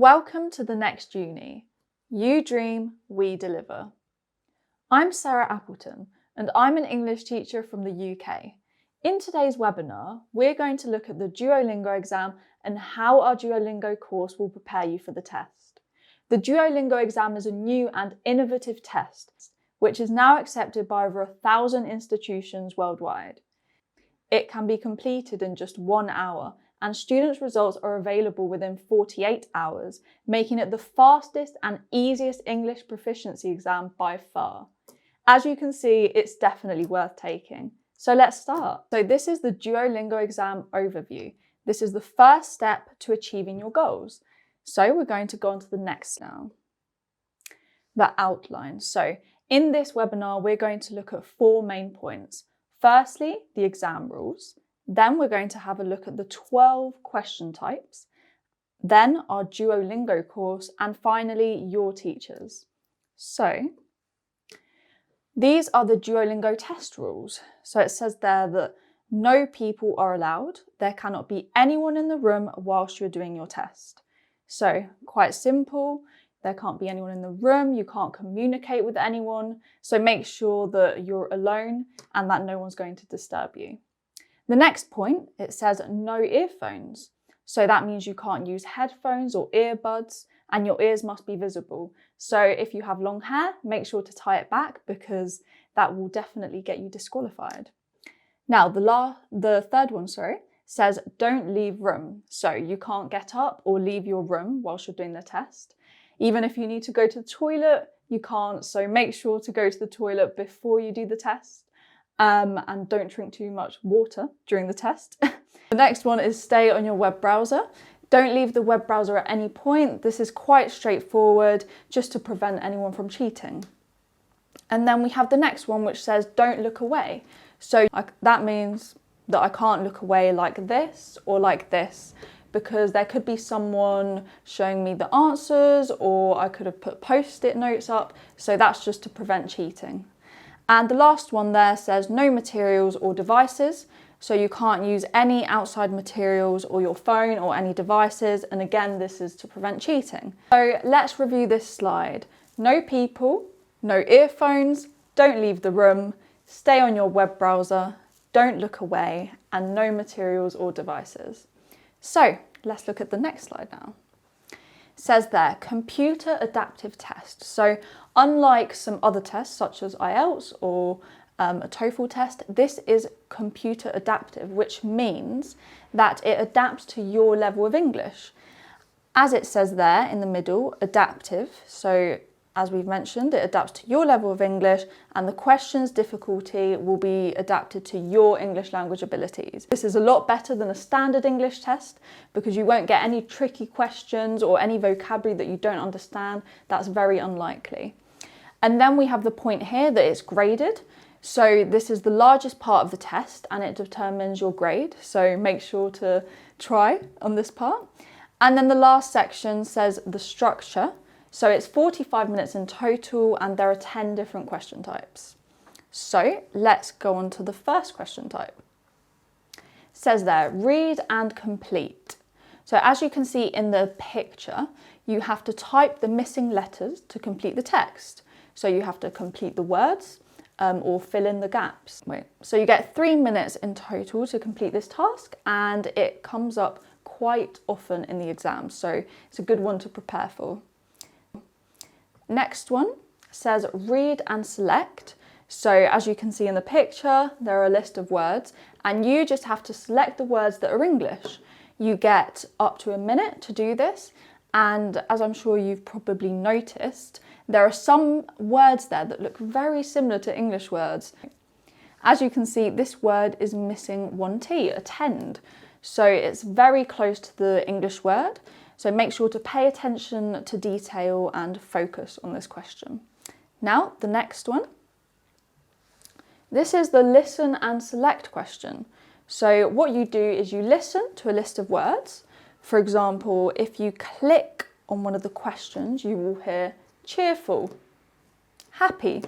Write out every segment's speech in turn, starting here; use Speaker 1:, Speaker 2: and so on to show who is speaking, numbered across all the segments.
Speaker 1: Welcome to the next uni. You dream, we deliver. I'm Sarah Appleton and I'm an English teacher from the UK. In today's webinar, we're going to look at the Duolingo exam and how our Duolingo course will prepare you for the test. The Duolingo exam is a new and innovative test, which is now accepted by over 1,000 institutions worldwide. It can be completed in just 1 hour, and students' results are available within 48 hours, making it the fastest and easiest English proficiency exam by far. As you can see, it's definitely worth taking. So let's start. So this is the Duolingo exam overview. This is the first step to achieving your goals. So we're going to go on to the next now. The outline. So in this webinar, we're going to look at 4 main points. Firstly, the exam rules. Then we're going to have a look at the 12 question types. Then our Duolingo course, and finally your teachers. So these are the Duolingo test rules. So it says there that no people are allowed. There cannot be anyone in the room whilst you're doing your test. So quite simple. There can't be anyone in the room. You can't communicate with anyone. So make sure that you're alone and that no one's going to disturb you. The next point, it says no earphones. So that means you can't use headphones or earbuds, and your ears must be visible. So if you have long hair, make sure to tie it back because that will definitely get you disqualified. Now, the third one, says don't leave room. So you can't get up or leave your room whilst you're doing the test. Even if you need to go to the toilet, you can't. So make sure to go to the toilet before you do the test. And don't drink too much water during the test. The next one is stay on your web browser. Don't leave the web browser at any point. This is quite straightforward, just to prevent anyone from cheating. And then we have the next one, which says don't look away. So that means that I can't look away like this or like this, because there could be someone showing me the answers, or I could have put post-it notes up. So that's just to prevent cheating. And the last one there says no materials or devices. So you can't use any outside materials or your phone or any devices. And again, this is to prevent cheating. So let's review this slide. No people, no earphones, don't leave the room, stay on your web browser, don't look away, and no materials or devices. So let's look at the next slide now. It says there, computer adaptive test. So unlike some other tests such as IELTS or a TOEFL test, this is computer adaptive, which means that it adapts to your level of English. As it says there in the middle, adaptive. So as we've mentioned, it adapts to your level of English, and the questions difficulty will be adapted to your English language abilities. This is a lot better than a standard English test because you won't get any tricky questions or any vocabulary that you don't understand. That's very unlikely. And then we have the point here that it's graded. So this is the largest part of the test and it determines your grade. So make sure to try on this part. And then the last section says the structure. So it's 45 minutes in total and there are 10 different question types. So let's go on to the first question type. It says there, read and complete. So as you can see in the picture, you have to type the missing letters to complete the text. So you have to complete the words or fill in the gaps. So you get 3 minutes in total to complete this task, and it comes up quite often in the exam. So it's a good one to prepare for. Next one says read and select. So as you can see in the picture, there are a list of words and you just have to select the words that are English. You get up to a minute to do this. And as I'm sure you've probably noticed, there are some words there that look very similar to English words. As you can see, this word is missing one T, attend. So it's very close to the English word. So make sure to pay attention to detail and focus on this question. Now, the next one. This is the listen and select question. So what you do is you listen to a list of words. For example, if you click on one of the questions, you will hear cheerful, happy,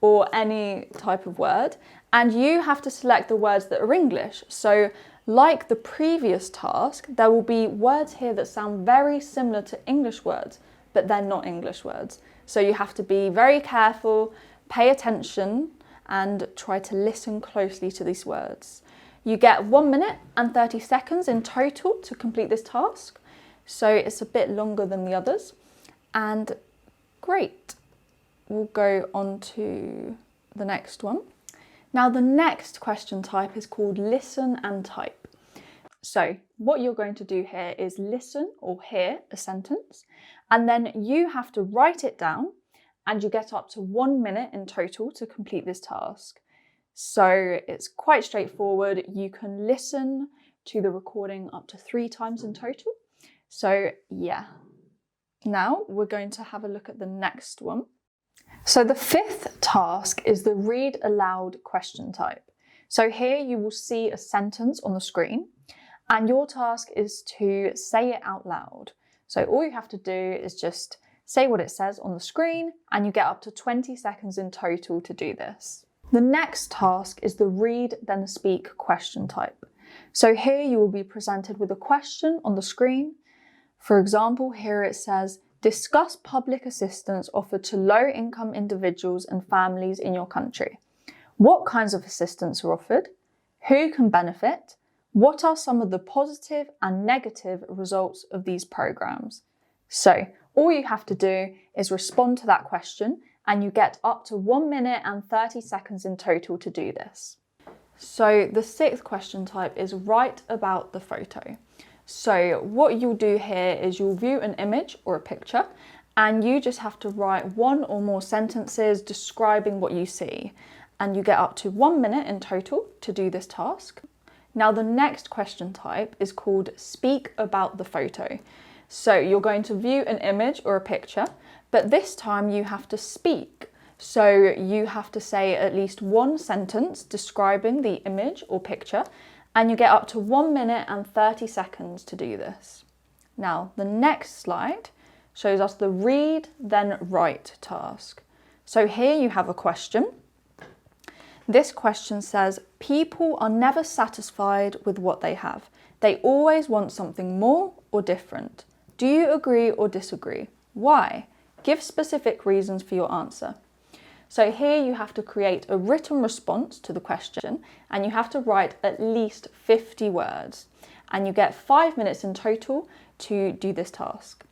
Speaker 1: or any type of word. And you have to select the words that are English. So Like the previous task, there will be words here that sound very similar to English words, but they're not English words. So you have to be very careful, pay attention, and try to listen closely to these words. You get 1 minute and 30 seconds in total to complete this task. So it's a bit longer than the others. And great. We'll go on to the next one. Now the next question type is called listen and type. So what you're going to do here is listen or hear a sentence, and then you have to write it down, and you get up to 1 minute in total to complete this task. So it's quite straightforward. You can listen to the recording up to 3 times in total. So yeah. Now we're going to have a look at the next one. So the 5th task is the read aloud question type. So here you will see a sentence on the screen, and your task is to say it out loud. So all you have to do is just say what it says on the screen, and you get up to 20 seconds in total to do this. The next task is the read then speak question type. So here you will be presented with a question on the screen. For example, here it says, discuss public assistance offered to low-income individuals and families in your country. What kinds of assistance are offered? Who can benefit? What are some of the positive and negative results of these programs? So all you have to do is respond to that question, and you get up to 1 minute and 30 seconds in total to do this. So the 6th question type is write about the photo. So what you'll do here is you'll view an image or a picture, and you just have to write 1 or more sentences describing what you see, and you get up to 1 minute in total to do this task. Now the next question type is called speak about the photo. So you're going to view an image or a picture, but this time you have to speak. So you have to say at least 1 sentence describing the image or picture, and you get up to 1 minute and 30 seconds to do this. Now, the next slide shows us the read then write task. So here you have a question. This question says, people are never satisfied with what they have. They always want something more or different. Do you agree or disagree? Why? Give specific reasons for your answer. So here you have to create a written response to the question, and you have to write at least 50 words, and you get 5 minutes in total to do this task.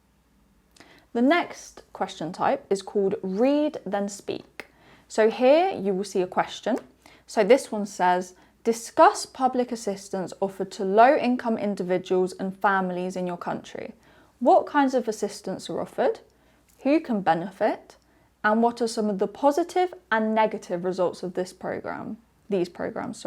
Speaker 1: The next question type is called read then speak. So here you will see a question. So this one says, discuss public assistance offered to low-income individuals and families in your country. What kinds of assistance are offered? Who can benefit? And what are some of the positive and negative results of these programs?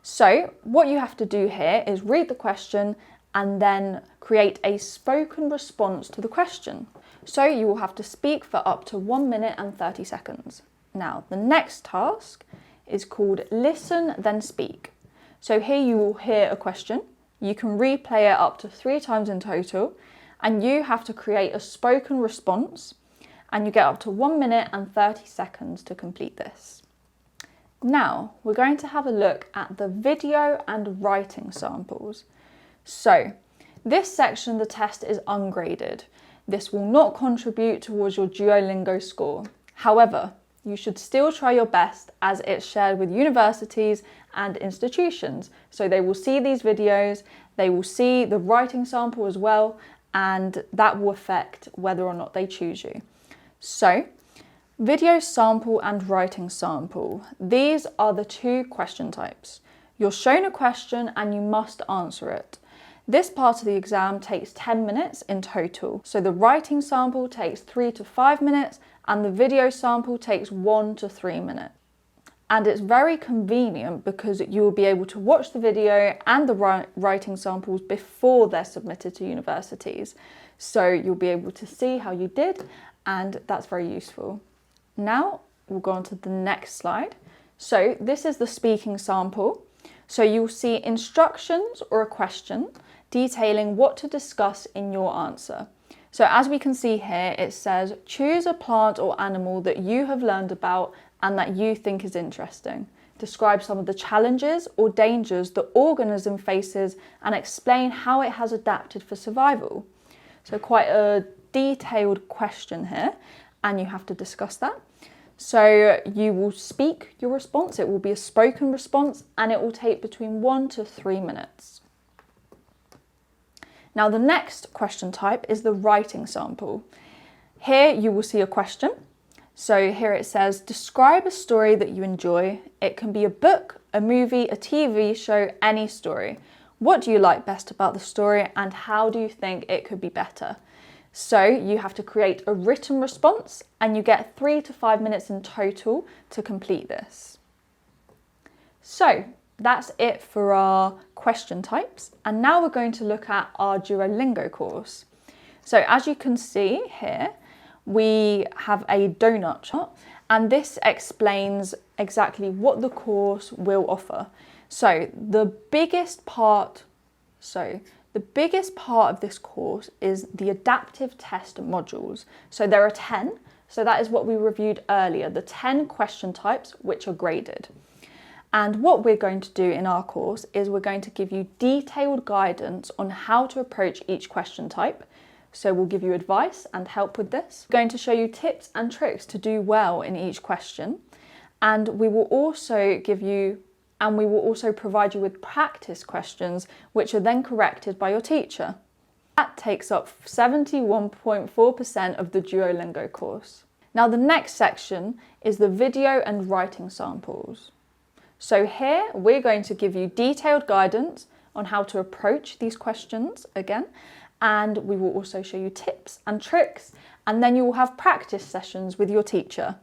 Speaker 1: So what you have to do here is read the question and then create a spoken response to the question. So you will have to speak for up to 1 minute and 30 seconds. Now, the next task is called listen then speak. So here you will hear a question. You can replay it up to 3 times in total, and you have to create a spoken response, and you get up to 1 minute and 30 seconds to complete this. Now, we're going to have a look at the video and writing samples. So, this section of the test is ungraded. This will not contribute towards your Duolingo score. However, you should still try your best, as it's shared with universities and institutions. So they will see these videos, they will see the writing sample as well, and that will affect whether or not they choose you. So, video sample and writing sample. These are the 2 question types. You're shown a question and you must answer it. This part of the exam takes 10 minutes in total. So the writing sample takes 3 to 5 minutes and the video sample takes 1 to 3 minutes. And it's very convenient because you will be able to watch the video and the writing samples before they're submitted to universities. So you'll be able to see how you did, and that's very useful. Now we'll go on to the next slide. So this is the speaking sample. So you'll see instructions or a question detailing what to discuss in your answer. So as we can see here, it says, choose a plant or animal that you have learned about and that you think is interesting. describe some of the challenges or dangers the organism faces and explain how it has adapted for survival. So quite a detailed question here, and you have to discuss that. So you will speak your response, it will be a spoken response, and it will take between 1 to 3 minutes. Now the next question type is the writing sample. Here you will see a question. So here it says, describe a story that you enjoy. It can be a book, a movie, a TV show, any story. What do you like best about the story and how do you think it could be better? So you have to create a written response and you get 3 to 5 minutes in total to complete this. So that's it for our question types. And now we're going to look at our Duolingo course. So as you can see here, we have a donut chart, and this explains exactly what the course will offer. So the biggest part of this course is the adaptive test modules. So there are 10. So that is what we reviewed earlier, the 10 question types which are graded. And what we're going to do in our course is we're going to give you detailed guidance on how to approach each question type. So we'll give you advice and help with this. We're going to show you tips and tricks to do well in each question. And we will also provide you with practice questions, which are then corrected by your teacher. That takes up 71.4% of the Duolingo course. Now the next section is the video and writing samples. So here we're going to give you detailed guidance on how to approach these questions again. And we will also show you tips and tricks, and then you will have practice sessions with your teacher.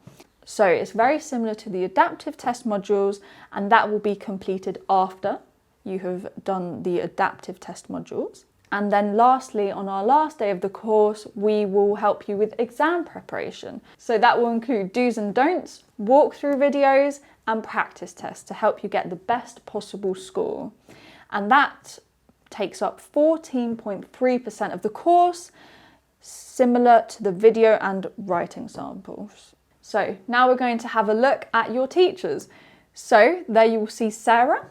Speaker 1: So it's very similar to the adaptive test modules, and that will be completed after you have done the adaptive test modules. And then lastly, on our last day of the course, we will help you with exam preparation. So that will include do's and don'ts, walkthrough videos, and practice tests to help you get the best possible score. And that takes up 14.3% of the course, similar to the video and writing samples. So now we're going to have a look at your teachers. So there you will see Sarah,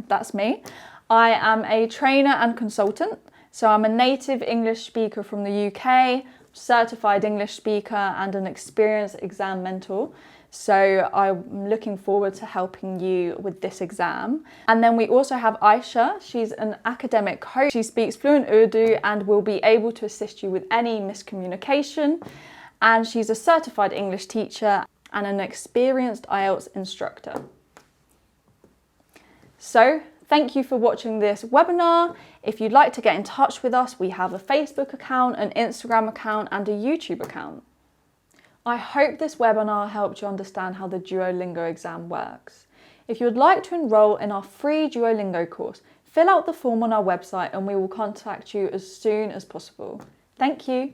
Speaker 1: that's me. I am a trainer and consultant. So I'm a native English speaker from the UK, certified English speaker and an experienced exam mentor. So I'm looking forward to helping you with this exam. And then we also have Aisha. She's an academic coach. She speaks fluent Urdu and will be able to assist you with any miscommunication. And she's a certified English teacher and an experienced IELTS instructor. So thank you for watching this webinar. If you'd like to get in touch with us, we have a Facebook account, an Instagram account and a YouTube account. I hope this webinar helped you understand how the Duolingo exam works. If you would like to enrol in our free Duolingo course, fill out the form on our website and we will contact you as soon as possible. Thank you.